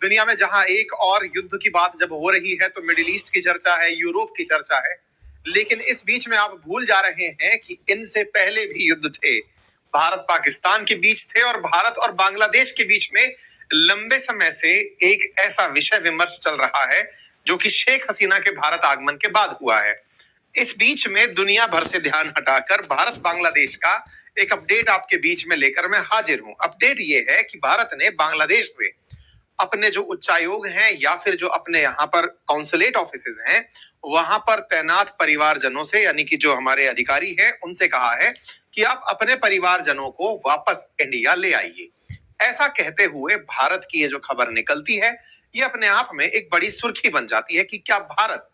दुनिया में जहां एक और युद्ध की बात जब हो रही है तो मिडिल ईस्ट की चर्चा है, यूरोप की चर्चा है। लेकिन इस बीच में आप भूल जा रहे हैं कि इनसे पहले भी युद्ध थे। भारत पाकिस्तान के बीच थे और भारत और बांग्लादेश के बीच में लंबे समय से एक ऐसा विषय विमर्श चल रहा है जो कि शेख हसीना के भारत आगमन के बाद हुआ है। इस बीच में दुनिया भर से ध्यान हटाकर भारत बांग्लादेश का एक अपडेट आपके बीच में लेकर मैं हाजिर हूं। अपडेट ये है कि भारत ने बांग्लादेश से अपने जो उच्चायोग हैं या फिर जो अपने यहाँ पर कॉन्सुलेट ऑफिसेज हैं वहां पर तैनात परिवारजनों से, यानी कि जो हमारे अधिकारी हैं, उनसे कहा है कि आप अपने परिवारजनों को वापस इंडिया ले आइए। ऐसा कहते हुए भारत की ये जो खबर निकलती है ये अपने आप में एक बड़ी सुर्खी बन जाती है कि क्या भारत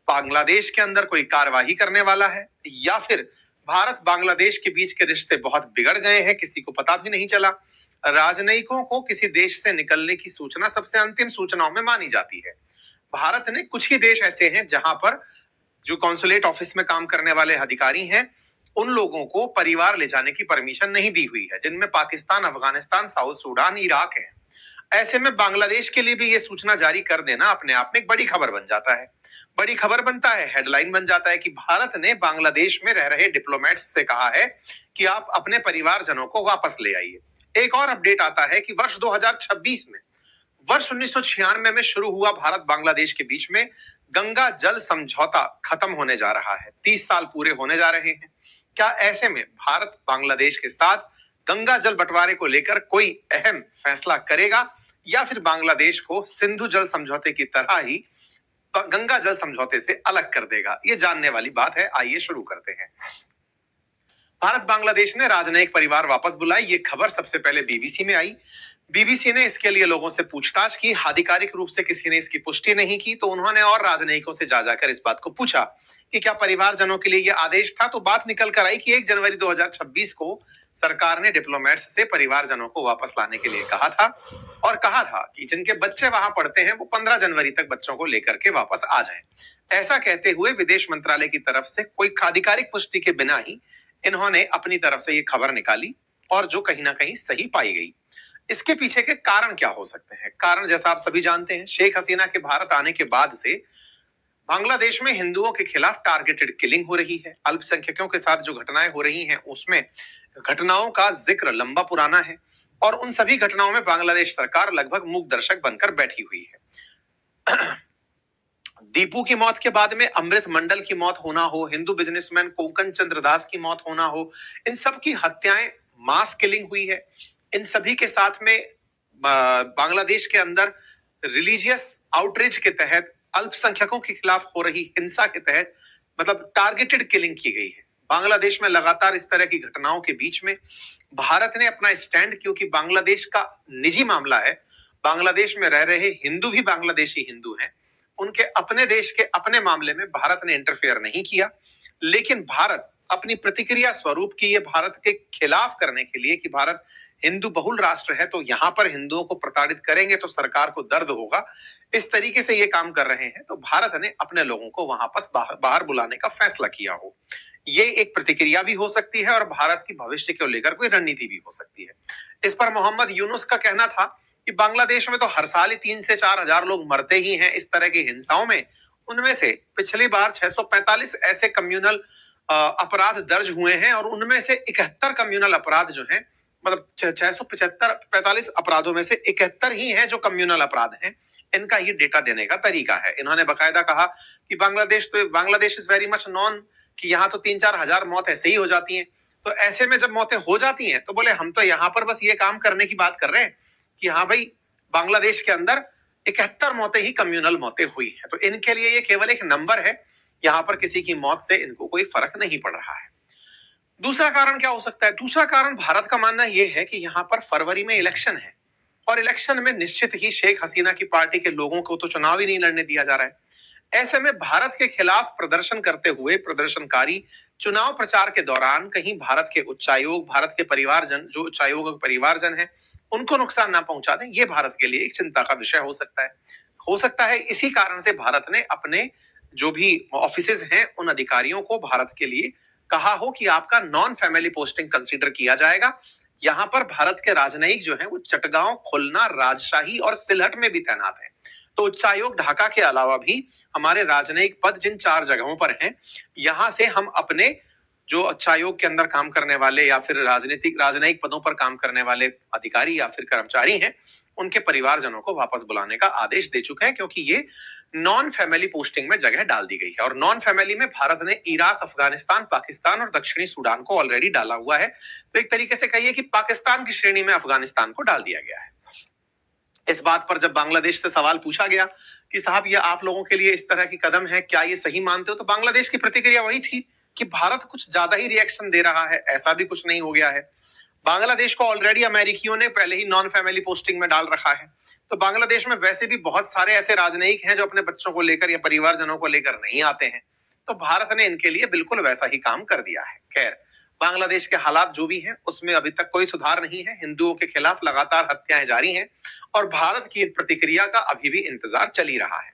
बांग्लादेश के अंदर कोई कार्यवाही करने वाला है या फिर भारत बांग्लादेश के बीच के रिश्ते बहुत बिगड़ गए हैं, किसी को पता भी नहीं चला। राजनयिकों को किसी देश से निकलने की सूचना सबसे अंतिम सूचनाओं में मानी जाती है। भारत ने कुछ ही देश ऐसे हैं जहां पर जो कॉन्सुलेट ऑफिस में काम करने वाले अधिकारी हैं उन लोगों को परिवार ले जाने की परमिशन नहीं दी हुई है, जिनमें Pakistan, Afghanistan, south Sudan, Iraq है। ऐसे में बांग्लादेश के लिए भी ये सूचना जारी कर देना अपने आप में एक बड़ी खबर बन जाता है। बड़ी खबर बनता है, हेडलाइन बन जाता है कि भारत ने बांग्लादेश में रह रहे डिप्लोमेट्स से कहा है कि आप अपने परिवारजनों को वापस ले आइए। एक और अपडेट आता है कि वर्ष 2026 में, वर्ष 1996 में शुरू हुआ भारत बांग्लादेश के बीच में गंगा जल समझौता खत्म होने जा रहा है। 30 साल पूरे होने जा रहे हैं। क्या ऐसे में भारत बांग्लादेश के साथ गंगा जल बंटवारे को लेकर कोई अहम फैसला करेगा या फिर बांग्लादेश को सिंधु जल समझौते की तरह ही गंगा जल समझौते से अलग कर देगा? ये जानने वाली बात है। आइए शुरू करते हैं। भारत बांग्लादेश ने राजनयिक परिवार वापस बुलाए, ये खबर सबसे पहले बीबीसी में आई। बीबीसी ने इसके लिए लोगों से पूछताछ की। आधिकारिक रूप से किसी ने इसकी पुष्टि नहीं की, तो उन्होंने और राजनयिकों से जा जाकर इस बात को पूछा कि क्या परिवारजनों के लिए यह आदेश था। तो बात निकल कर आई कि 1 जनवरी 2026 को सरकार ने डिप्लोमेट्स से परिवारजनों को वापस लाने के लिए कहा था और कहा था कि जिनके बच्चे वहां पढ़ते हैं वो 15 जनवरी तक बच्चों को लेकर के वापस आ जाएं। ऐसा कहते हुए विदेश मंत्रालय की तरफ से कोई आधिकारिक पुष्टि के बिना ही इन्होंने अपनी तरफ से ये खबर निकाली और जो कहीं ना कहीं सही पाई गई। इसके पीछे के कारण क्या हो सकते हैं? कारण जैसा आप सभी जानते हैं, शेख हसीना के भारत आने के बाद से बांग्लादेश में हिंदुओं के खिलाफ टारगेटेड किलिंग हो रही है। अल्पसंख्यकों के साथ जो घटनाएं हो रही हैं उसमें घटनाओं का जिक्र लंबा पुराना है और उन सभी घटनाओं में बांग्लादेश सरकार लगभग मूक दर्शक बनकर बैठी हुई है। दीपू की मौत के बाद में अमृत मंडल की मौत होना हो, हिंदू बिजनेसमैन कोंकण चंद्र दास की मौत होना हो, इन सब की हत्याएं मास किलिंग हुई है। इन सभी के साथ में बांग्लादेश के अंदर रिलीजियस आउटरीच के तहत अल्पसंख्यकों के खिलाफ हो रही हिंसा के तहत मतलब टारगेटेड किलिंग की गई है। बांग्लादेश में लगातार इस तरह की घटनाओं के बीच में भारत ने अपना स्टैंड, क्योंकि बांग्लादेश का निजी मामला है, बांग्लादेश में रह रहे हिंदू भी बांग्लादेशी हिंदू हैं, उनके अपने देश के अपने मामले में भारत ने इंटरफेयर नहीं किया। लेकिन भारत अपनी प्रतिक्रिया स्वरूप की ये भारत के खिलाफ करने के लिए कि भारत हिंदू बहुल राष्ट्र है तो यहां पर हिंदुओं को प्रताड़ित करेंगे तो सरकार को दर्द होगा, इस तरीके से ये काम कर रहे हैं, तो भारत ने अपने लोगों को वहां पर बाहर बुलाने का फैसला किया हो। ये एक प्रतिक्रिया भी हो सकती है और भारत की भविष्य को लेकर कोई रणनीति भी हो सकती है। इस पर मोहम्मद यूनुस का कहना था कि बांग्लादेश में तो हर साल ही 3 से 4 हजार लोग मरते ही हैं इस तरह की हिंसाओं में। उनमें से पिछली बार 645 ऐसे कम्युनल अपराध दर्ज हुए हैं और उनमें से 71 कम्युनल अपराध जो हैं, मतलब 645 अपराधों में से 71 ही हैं जो कम्युनल अपराध हैं। इनका ये डेटा देने का तरीका है। इन्होंने बकायदा कहा कि Bangladesh is very much non, कि यहाँ तो 3-4 हजार मौत ऐसे ही हो जाती हैं। तो ऐसे में जब मौतें हो जाती हैं तो बोले हम तो यहाँ पर बस ये काम करने की बात कर रहे हैं कि हाँ भाई, बांग्लादेश के अंदर 71 मौतें ही कम्युनल मौतें हुई हैं, तो इनके लिए ये केवल एक नंबर है। यहाँ पर किसी की मौत से इनको कोई फर्क नहीं पड़ रहा है। दूसरा कारण क्या हो सकता है? दूसरा कारण भारत का मानना यह है कि यहाँ पर फरवरी में इलेक्शन है और इलेक्शन में निश्चित ही शेख हसीना की पार्टी के लोगों को तो चुनाव ही नहीं लड़ने दिया जा रहा है। ऐसे में भारत के खिलाफ प्रदर्शन करते हुए प्रदर्शनकारी चुनाव प्रचार के दौरान कहीं भारत के उच्चायोग, भारत के परिवारजन, जो उच्चायोग के परिवारजन हैं, उनको नुकसान ना पहुंचा दें, ये भारत के लिए एक चिंता का विषय हो सकता है। हो सकता है इसी कारण से भारत ने अपने जो भी ऑफिसेज हैं उन अधिकारियों को भारत के लिए कहा हो कि आपका नॉन फैमिली पोस्टिंग कंसीडर किया जाएगा, यहाँ पर भारत के राजनयिक जो हैं वो चटगांव, खुलना, राजशाही और सिलहट में भी तैनात हैं। तो उच्चायोग ढाका के अलावा भी हमारे राजनयिक पद जिन 4 जगहों पर हैं, यहाँ से हम अपने जो उच्चायोग के अंदर काम करने वाले या फिर राजनयिक पदों पर काम करने वाले अधिकारी या फिर कर्मचारी हैं, उनके परिवारजनों को वापस बुलाने का आदेश दे चुके हैं, क्योंकि ये नॉन फैमिली पोस्टिंग में जगह डाल दी गई है। और नॉन फैमिली में भारत ने इराक, अफगानिस्तान, पाकिस्तान और दक्षिणी सूडान को ऑलरेडी डाला हुआ है। तो एक तरीके से कहिए कि पाकिस्तान की श्रेणी में अफगानिस्तान को डाल दिया गया है। इस बात पर जब बांग्लादेश से सवाल पूछा गया कि साहब ये आप लोगों के लिए इस तरह की कदम है, क्या ये सही मानते हो, तो बांग्लादेश की प्रतिक्रिया वही थी कि भारत कुछ ज्यादा ही रिएक्शन दे रहा है, ऐसा भी कुछ नहीं हो गया है। बांग्लादेश को ऑलरेडी अमेरिकियों ने पहले ही नॉन फैमिली पोस्टिंग में डाल रखा है। तो बांग्लादेश में वैसे भी बहुत सारे ऐसे राजनयिक हैं जो अपने बच्चों को लेकर या परिवारजनों को लेकर नहीं आते हैं। तो भारत ने इनके लिए बिल्कुल वैसा ही काम कर दिया है। खैर, बांग्लादेश के हालात जो भी हैं उसमें अभी तक कोई सुधार नहीं है। हिंदुओं के खिलाफ लगातार हत्याएं जारी हैं और भारत की प्रतिक्रिया का अभी भी इंतजार चल ही रहा है।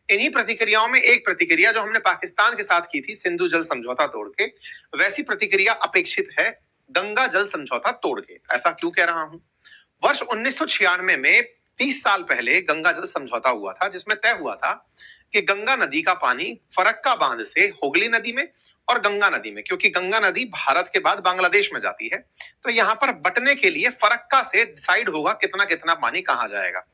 इन्हीं प्रतिक्रियाओं में एक प्रतिक्रिया जो हमने पाकिस्तान के साथ की थी सिंधु जल समझौता तोड़ के, वैसी प्रतिक्रिया अपेक्षित है गंगा जल समझौता तोड़ के। ऐसा क्यों कह रहा हूं? वर्ष 1996 में 30 साल पहले गंगा जल समझौता हुआ था, जिसमें तय हुआ था कि गंगा नदी का पानी फरक्का बांध से हुगली नदी में और गंगा नदी में, क्योंकि गंगा नदी भारत के बाद बांग्लादेश में जाती है, तो यहां पर बटने के लिए फरक्का से डिसाइड होगा कितना कितना पानी कहां जाएगा।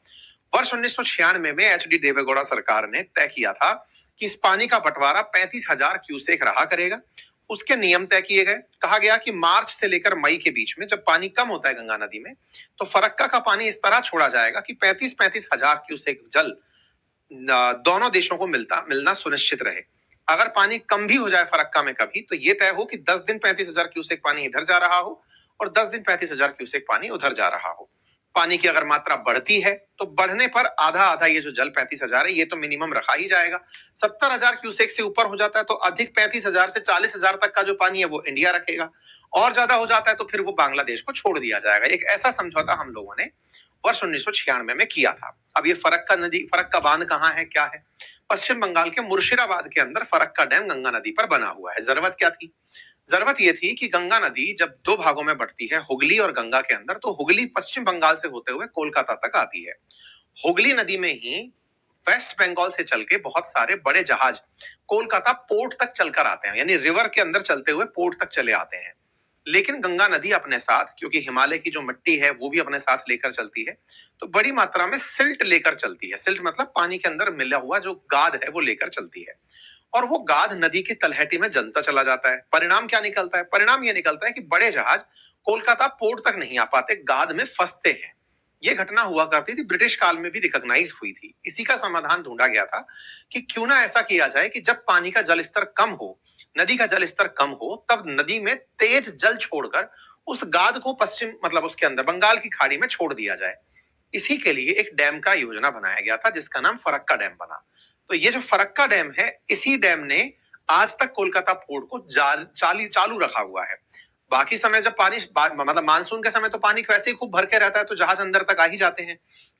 वर्ष 1996 में एचडी देवेगौड़ा सरकार ने तय किया था कि इस पानी का बंटवारा 35,000 क्यूसेक रहा करेगा। उसके नियम तय किए गए। कहा गया कि मार्च से लेकर मई के बीच में जब पानी कम होता है गंगा नदी में, तो फरक्का का पानी इस तरह छोड़ा जाएगा कि 35,000 क्यूसेक जल दोनों देशों को मिलना सुनिश्चित रहे। अगर पानी कम भी हो जाए फरक्का में कभी, तो ये तय हो कि 10 दिन 35,000 क्यूसेक पानी इधर जा रहा हो और 10 दिन 35,000 क्यूसेक पानी उधर जा रहा हो। पानी की अगर मात्रा बढ़ती है तो बढ़ने पर आधा आधा ये जो जल 35,000 है ये तो मिनिमम रखा ही जाएगा। 70,000 क्यूसेक से ऊपर हो जाता है तो अधिक 35,000 से 40,000 तक का जो पानी है वो इंडिया रखेगा, और ज्यादा हो जाता है तो फिर वो बांग्लादेश को छोड़ दिया जाएगा। एक ऐसा समझौता हम लोगों ने वर्ष 1996 में किया था। अब ये फरक्का बांध कहाँ है, क्या है? पश्चिम बंगाल के मुर्शिदाबाद के अंदर फरक्का डैम गंगा नदी पर बना हुआ है। जरूरत क्या थी? जरूरत यह थी कि गंगा नदी जब 2 भागों में बढ़ती है, हुगली और गंगा के अंदर, तो हुगली पश्चिम बंगाल से होते हुए कोलकाता तक आती है। हुगली नदी में ही वेस्ट बंगाल से चल के बहुत सारे बड़े जहाज कोलकाता पोर्ट तक चलकर आते हैं, यानी रिवर के अंदर चलते हुए पोर्ट तक चले आते हैं। लेकिन गंगा नदी अपने साथ, क्योंकि हिमालय की जो मिट्टी है वो भी अपने साथ लेकर चलती है, तो बड़ी मात्रा में सिल्ट लेकर चलती है। सिल्ट मतलब पानी के अंदर मिला हुआ जो गाद है वो लेकर चलती है, और वो गाद नदी की तलहटी में जलता चला जाता है। परिणाम क्या निकलता है? परिणाम ये निकलता है कि बड़े जहाज कोलकाता पोर्ट तक नहीं आ पाते, गाद में फंसते हैं। ये घटना हुआ करती थी, ब्रिटिश काल में भी रिकॉग्नाइज हुई थी। इसी का समाधान ढूंढा गया था कि क्यों ना ऐसा किया जाए कि जब पानी का जल स्तर कम हो, नदी का जल स्तर कम हो, तब नदी में तेज जल छोड़कर उस गाद को पश्चिम मतलब उसके अंदर बंगाल की खाड़ी में छोड़ दिया जाए। इसी के लिए एक डैम का योजना बनाया गया था जिसका नाम फरक्का डैम बना। तो ये जो फरक्का डैम है, इसी डैम ने आज तक कोलकाता पोर्ट को चालू रखा हुआ है। बाकी समय जब पानी मतलब मानसून के समय तो पानी वैसे ही खूब भर के रहता है, तो जहाज अंदर तक आ ही जाते हैं।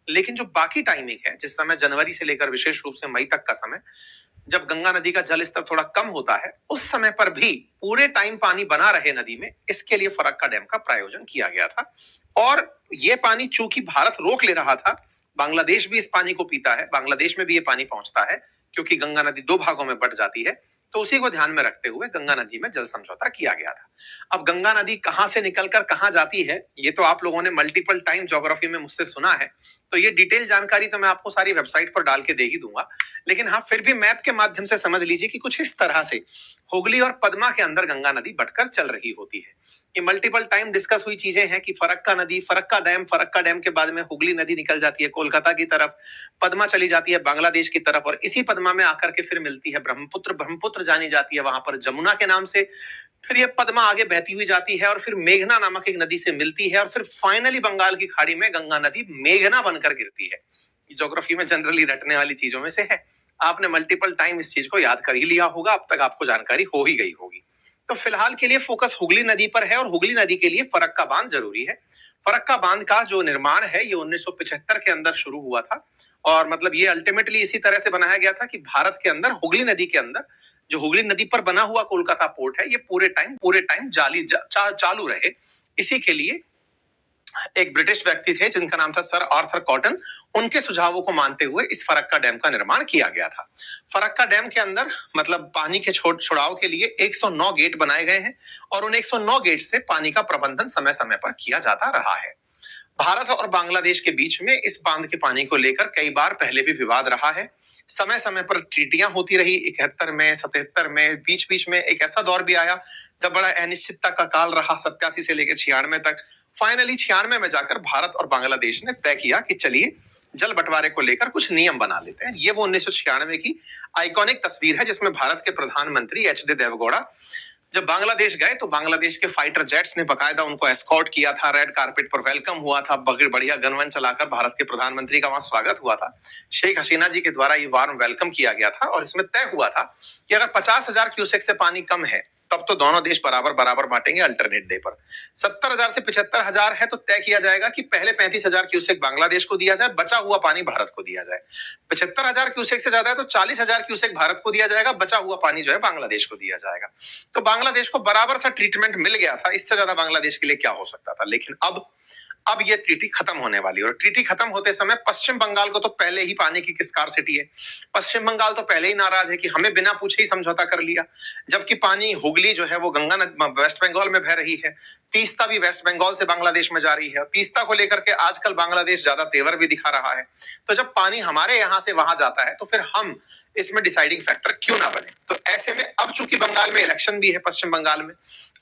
लेकिन जो बाकी टाइमिंग है, जिस समय जनवरी से लेकर विशेष रूप से मई तक का समय, जब गंगा नदी का जल स्तर थोड़ा कम होता है, उस समय पर भी पूरे टाइम पानी बना रहे नदी में, इसके लिए फरक्का डैम का प्रायोजन किया गया था। और ये पानी चूंकि भारत रोक ले रहा था, बांग्लादेश भी इस पानी को पीता है, बांग्लादेश में भी ये पानी पहुंचता है, क्योंकि गंगा नदी 2 भागों में बंट जाती है, तो उसी को ध्यान में रखते हुए गंगा नदी में जल समझौता किया गया था। अब गंगा नदी कहां से निकलकर कहां जाती है, ये तो आप लोगों ने मल्टीपल टाइम ज्योग्राफी में मुझसे सुना है, तो ये डिटेल जानकारी तो मैं आपको सारी वेबसाइट पर डाल के दे ही दूंगा। लेकिन हाँ, फिर भी मैप के माध्यम से समझ लीजिए कि कुछ इस तरह से हुगली और पद्मा के अंदर गंगा नदी बटकर चल रही होती है। ये मल्टीपल टाइम डिस्कस हुई चीजें हैं कि फरक्का नदी, फरक्का डैम के बाद में हुगली नदी निकल जाती है कोलकाता की तरफ, पद्मा चली जाती है बांग्लादेश की तरफ, और इसी पद्मा में आकर के फिर मिलती है ब्रह्मपुत्र जानी जाती है वहां पर जमुना के नाम से। फिर ये पद्मा आगे बहती हुई जाती है और फिर मेघना नामक एक नदी से मिलती है, और फिर फाइनली बंगाल की खाड़ी में गंगा नदी मेघना बनकर गिरती है। ज्योग्राफी में जनरली रटने वाली चीजों में से है। आपने मल्टीपल टाइम इस चीज को याद कर ही लिया होगा, अब तक आपको जानकारी हो ही गई होगी। तो फिलहाल के लिए फोकस हुगली नदी पर है, और हुगली नदी के लिए फरक्का बांध जरूरी है। फरक्का बांध का जो निर्माण है ये 1975 के अंदर शुरू हुआ था, और मतलब ये अल्टीमेटली इसी तरह से बनाया गया था कि भारत के अंदर हुगली नदी के अंदर जो हुगली नदी पर बना हुआ कोलकाता पोर्ट है, ये पूरे टाइम चालू रहे। इसी के लिए एक ब्रिटिश व्यक्ति थे जिनका नाम था सर आर्थर कॉटन। उनके सुझावों को मानते हुए इस फरक्का डैम का निर्माण किया गया था। फरक्का डैम के अंदर मतलब पानी के छुड़ाव के लिए 109 गेट बनाए गए हैं और उन 109 गेट से पानी का प्रबंधन समय समय पर किया जाता रहा है। भारत और बांग्लादेश के बीच में इस बांध के पानी को लेकर कई बार पहले भी विवाद रहा है। समय समय पर ट्रीटियां होती रही, 71 में, 77 में, बीच बीच में एक ऐसा दौर भी आया जब बड़ा अनिश्चितता का काल रहा, 87 से लेकर 96 तक। फाइनली 96 में जाकर भारत और बांग्लादेश ने तय किया कि चलिए जल बंटवारे को लेकर कुछ नियम बना लेते हैं। ये वो 1996 की आइकॉनिक तस्वीर है जिसमें भारत के प्रधानमंत्री एच डी देवगौड़ा जब बांग्लादेश गए तो बांग्लादेश के फाइटर जेट्स ने बकायदा उनको एस्कॉर्ट किया था, रेड कारपेट पर वेलकम हुआ था, बढ़िया गनवन चलाकर भारत के प्रधानमंत्री का वहां स्वागत हुआ था। शेख हसीना जी के द्वारा ये वार्म वेलकम किया गया था और इसमें तय हुआ था कि अगर 50,000 क्यूसेक से पानी कम है तब तो दोनों देश बराबर बराबर बांटेंगे अल्टरनेट डे पर। 70,000 से 75,000 है तो तय किया जाएगा कि पहले 35,000 क्यूसेक बांग्लादेश को दिया जाए, बचा हुआ पानी भारत को दिया जाए। 75,000 क्यूसेक से ज्यादा है तो 40,000 क्यूसेक भारत को दिया जाएगा, बचा हुआ पानी जो है बांग्लादेश को दिया जाएगा। तो बांग्लादेश को बराबर सा ट्रीटमेंट मिल गया था। इससे ज्यादा बांग्लादेश के लिए क्या हो सकता था। लेकिन अब ये ट्रीटी खत्म होने वाली है और ट्रीटी खत्म होते समय पश्चिम बंगाल को तो पहले ही पानी की स्कार्सिटी है। पश्चिम बंगाल तो पहले ही नाराज है कि हमें बिना पूछे ही समझौता कर लिया, जबकि पानी हुगली जो है वो गंगा वेस्ट बंगाल में बह रही है, तीस्ता भी वेस्ट बंगाल से बांग्लादेश में जा रही है। तीस्ता को लेकर के आजकल बांग्लादेश ज्यादा तेवर भी दिखा रहा है। तो जब पानी हमारे यहां से वहां जाता है तो फिर हम इसमें डिसाइडिंग फैक्टर क्यों ना बने। तो ऐसे में अब चूंकि बंगाल में इलेक्शन भी है, पश्चिम बंगाल में,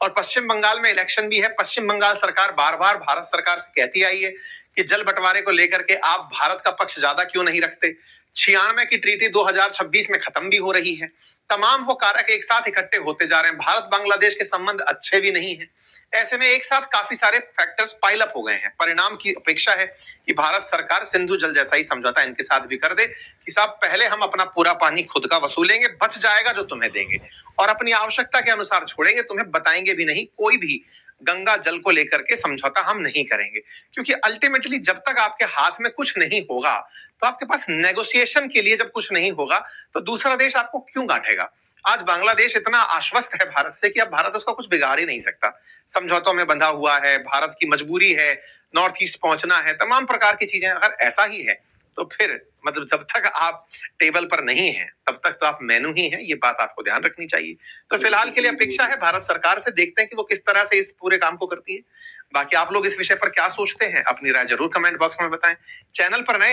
और पश्चिम बंगाल में इलेक्शन भी है, पश्चिम बंगाल सरकार बार बार भारत सरकार से कहती आई है कि जल बंटवारे को लेकर के आप भारत का पक्ष ज्यादा क्यों नहीं रखते। 96 की ट्रीटी 2026 में खत्म भी हो रही है। तमाम वो कारक एक साथ इकट्ठे होते जा रहे हैं। भारत बांग्लादेश के संबंध अच्छे भी नहीं है। ऐसे में एक साथ काफी सारे फैक्टर्स पाइल अप हो गए हैं। परिणाम की अपेक्षा है कि भारत सरकार सिंधु जल जैसा ही समझौता इनके साथ भी कर दे कि साहब पहले हम अपना पूरा पानी खुद का वसूलेंगे, बच जाएगा जो तुम्हें देंगे, और अपनी आवश्यकता के अनुसार छोड़ेंगे, तुम्हें बताएंगे भी नहीं। कोई भी गंगा जल को लेकर के समझौता हम नहीं करेंगे, क्योंकि अल्टीमेटली जब तक आपके हाथ में कुछ नहीं होगा तो आपके पास नेगोशिएशन के लिए जब कुछ नहीं होगा तो दूसरा देश आपको क्यों गांठेगा। आज बांग्लादेश इतना आश्वस्त है भारत से कि अब भारत उसका कुछ बिगाड़ ही नहीं सकता। समझौतों में बंधा हुआ है, भारत की मजबूरी है, नॉर्थ ईस्ट पहुंचना है, तमाम प्रकार की चीजें। अगर ऐसा ही है तो फिर मतलब जब तक आप टेबल पर नहीं हैं तब तक तो आप मेनू ही हैं। ये बात आपको ध्यान रखनी चाहिए। तो फिलहाल के लिए अपेक्षा है भारत सरकार से, देखते हैं कि वो किस तरह से इस पूरे काम को करती है। बाकी आप लोग इस विषय पर क्या सोचते हैं, अपनी राय जरूर कमेंट बॉक्स में बताएं। चैनल पर नए